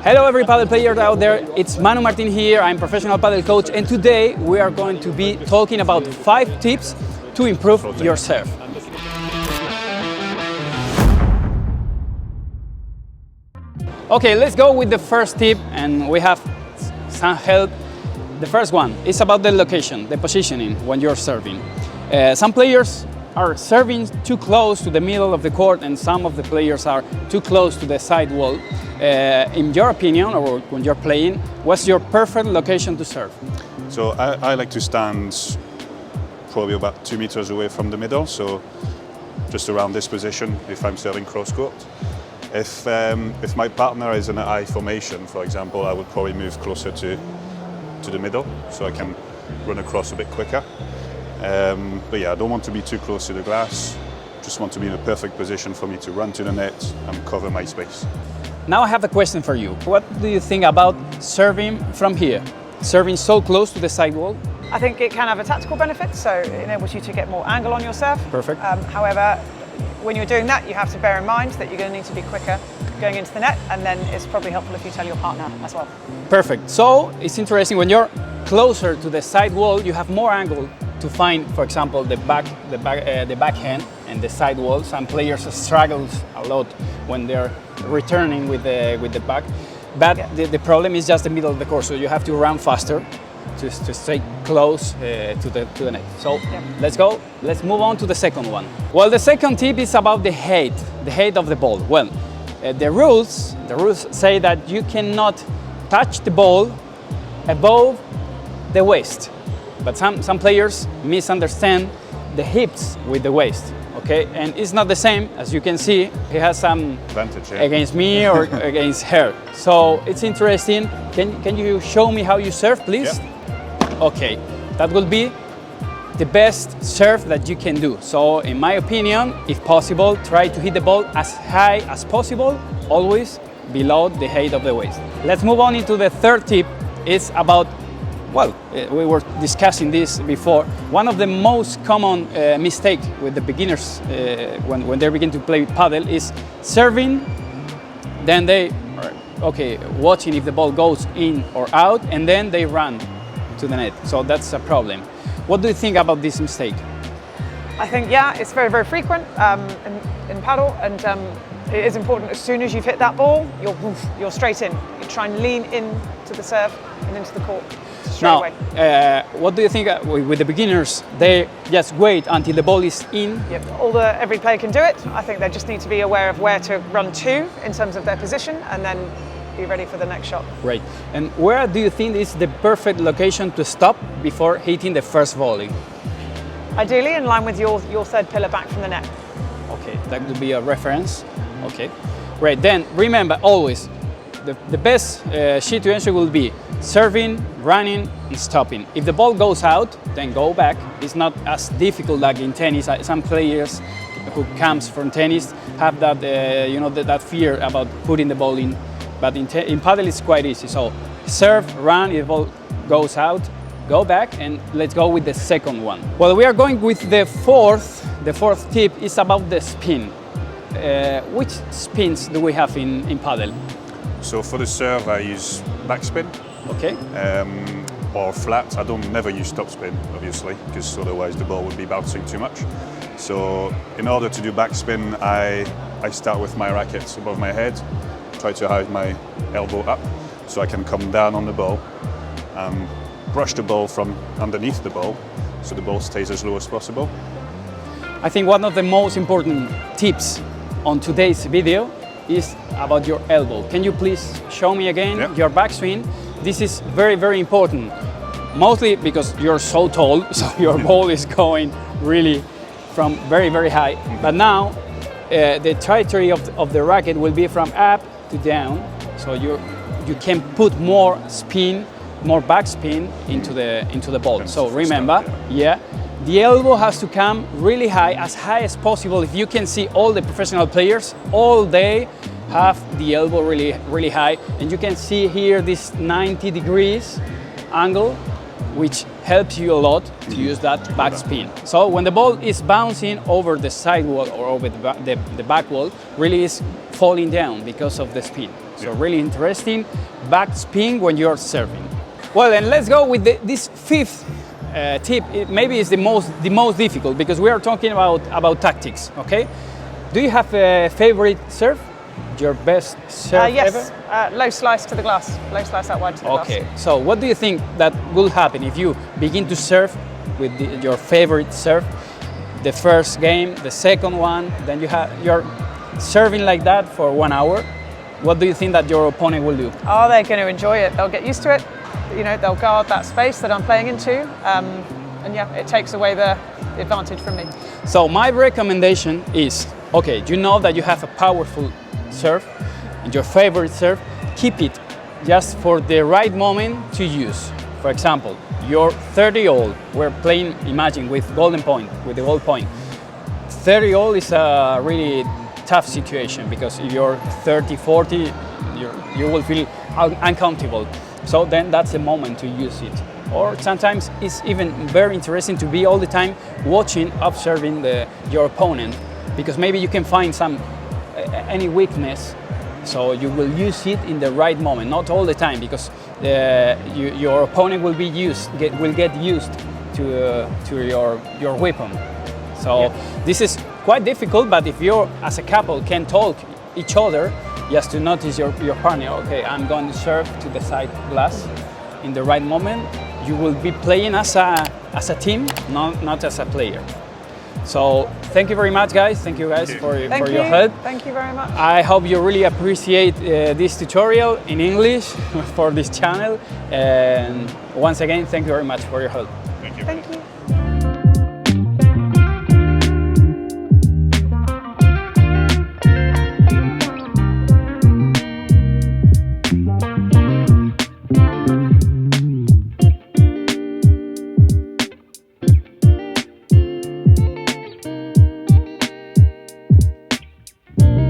Hello every paddle player out there, it's Manu Martin here, I'm professional paddle coach, and today we are going to be talking about 5 tips to improve your serve. Okay, let's go with the first tip, and we have some help. The first one is about the location, the positioning when you're serving. Some players are serving too close to the middle of the court, and some of the players are too close to the side wall. In your opinion, or when you're playing, what's your perfect location to serve? So I like to stand probably about 2 meters away from the middle, so just around this position if I'm serving cross court. If my partner is in an I formation, for example, I would probably move closer to the middle so I can run across a bit quicker. But yeah, I don't want to be too close to the glass. Just want to be in a perfect position for me to run to the net and cover my space. Now I have a question for you. What do you think about serving from here? Serving so close to the side wall? I think it can have a tactical benefit, so it enables you to get more angle on your serve. Perfect. However, when you're doing that, you have to bear in mind that you're going to need to be quicker going into the net, and then it's probably helpful if you tell your partner as well. Perfect. So it's interesting, when you're closer to the side wall, you have more angle to find, for example, the backhand and the side wall. Some players struggle a lot when they're returning with the back, but yeah, the problem is just the middle of the court, so you have to run faster to stay close to the net. So yeah, let's go. Let's move on to the second one. Well, the second tip is about the height of the ball. Well, the rules say that you cannot touch the ball above the waist. But some players misunderstand the hips with the waist, okay? And it's not the same, as you can see. He has some advantage against me or against her. So it's interesting. Can you show me how you serve, please? Yeah. Okay, that will be the best serve that you can do. So in my opinion, if possible, try to hit the ball as high as possible, always below the height of the waist. Let's move on into the third tip. It's about, well, we were discussing this before. One of the most common mistakes with the beginners when they begin to play paddle is serving, then they are watching if the ball goes in or out, and then they run to the net. So that's a problem. What do you think about this mistake? I think, yeah, it's very, very frequent in paddle, and it is important. As soon as you've hit that ball, you're straight in. You try and lean in to the serve and into the court. Now, what do you think with the beginners? They just wait until the ball is in? Yep, every player can do it. I think they just need to be aware of where to run to in terms of their position, and then be ready for the next shot. Great. And where do you think is the perfect location to stop before hitting the first volley? Ideally in line with your third pillar back from the net. Okay, that would be a reference. Okay, great. Then remember always, the best situation will be serving, running, and stopping. If the ball goes out, then go back. It's not as difficult like in tennis. Some players who comes from tennis have that, that fear about putting the ball in. But in paddle, it's quite easy. So serve, run. If the ball goes out, go back, and let's go with the second one. Well, we are going with the fourth. The fourth tip is about the spin. Which spins do we have in paddle? So for the serve, I use backspin. Okay. Or flat. I don't never use topspin, obviously, because otherwise the ball would be bouncing too much. So in order to do backspin, I start with my racket above my head, try to have my elbow up so I can come down on the ball and brush the ball from underneath the ball so the ball stays as low as possible. I think one of the most important tips on today's video is about your elbow. Can you please show me again your backswing? This is very, very important, mostly because you're so tall, so your ball is going really from very, very high. But now the trajectory of the racket will be from up to down, so you can put more spin, more backspin into the ball. So remember, the elbow has to come really high as possible. If you can see all the professional players, all day have the elbow really, really high. And you can see here this 90 degrees angle which helps you a lot to use that back spin. So when the ball is bouncing over the side wall or over the back wall, really is falling down because of the spin. So really interesting back spin when you're serving. Well, and let's go with this fifth tip. It maybe is the most difficult because we are talking about tactics. Okay, do you have a favorite serve? Your best serve yes, ever? low slice to the glass, low slice out wide to the glass. Okay, so what do you think that will happen if you begin to serve with your favorite serve? The first game, the second one, then you're serving like that for 1 hour. What do you think that your opponent will do? Oh, they're going to enjoy it. They'll get used to it. You know, they'll guard that space that I'm playing into, and yeah, it takes away the advantage from me. So my recommendation is, okay, you know that you have a powerful serve, and your favorite serve, keep it just for the right moment to use. For example, your 30-all, we're playing, imagine, with golden point, with the gold point. 30-all is a really tough situation because if you're 30, 40, you will feel uncomfortable. So then that's the moment to use it. Or sometimes it's even very interesting to be all the time watching, observing your opponent, because maybe you can find any weakness, so you will use it in the right moment, not all the time, because your opponent will get used to your weapon. So this is quite difficult, but if you as a couple can talk each other, just to notice your partner, okay, I'm going to serve to the side glass in the right moment, you will be playing as a team, not as a player. So thank you very much, guys. Thank you guys for your help. Thank you very much. I hope you really appreciate this tutorial in English for this channel. And once again, thank you very much for your help.